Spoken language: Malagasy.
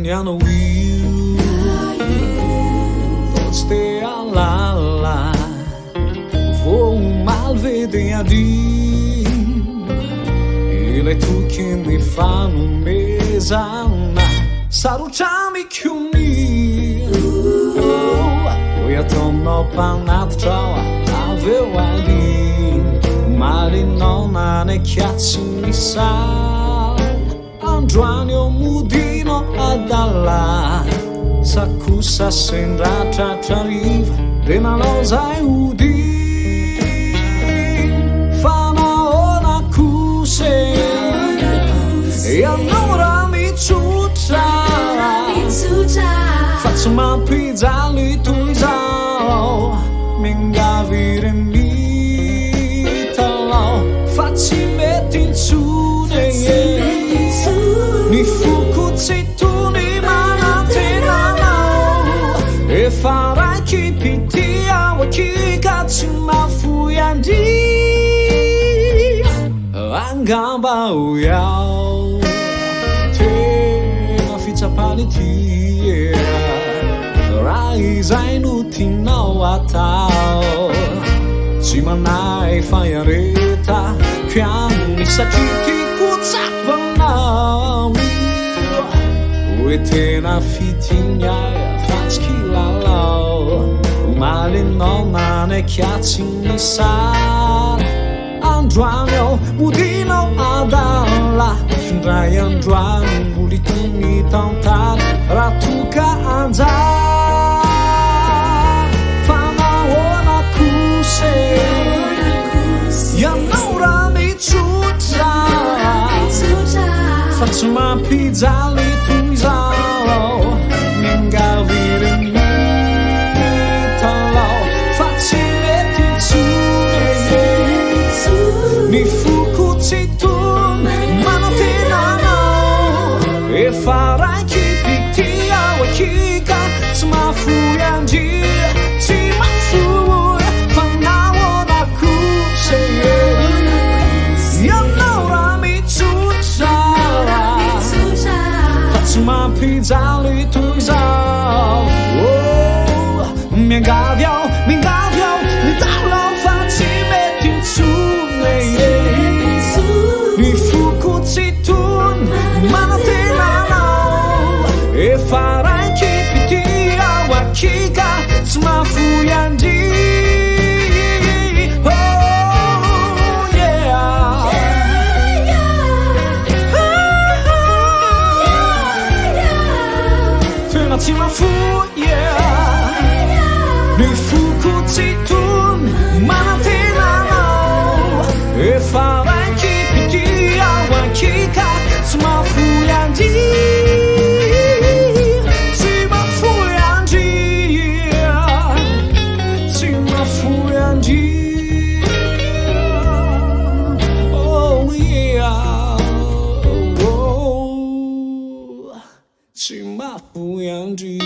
Sognano io Toste alla Vou mal vedere a E le tu che mi fanno mesana Saluciami chiumi Io torno panat ciao Avevo lì Mali non ne chiazzi mi sa Angiuanio mudino ad alla S'accusa sembra tracciariva De malosa e udin Fama ona cuse E allora mi ciuccia Faccio una pizza lì tu già Mi ingavire mi talò Facci metti in su Ni fukuzi tu ni manate E farai chi pitia wa chi katsuma fuyandi Angamba uyao Te na ficha palitia Raisa inutina watao Simanai faiareta Piani sakiti kutsapanawi Uitena fitinha faz que lalau Mali nonna ne chiazzi mi sa Andrano mudino adalla Findrai andrano bulitini tantar Ratuka anza Fama ona kuse Yanaura mi ciuccia Faccio una pizza lì tu Mi ingavire mi talò Facci metti su Mi fukuzi tu Ma non ti danno E farai chi pitia wa chi katsuma fuyanji Si ma fu Fanao na kuse Yanaura mi ciuccia Ma pizza lì tu mi ingavio, mi tallo facci metti in su Mi fukuzi tu, ma non te la E farai chi pitia wa chi katsuma fuyandi Ma fu, yeah Ni fukuzi tun Manate nano E farai chi pitia wa chi katsuma fuyandi Si ma fuyandi Si ma fuyandi Oh yeah Oh Si ma fuyandi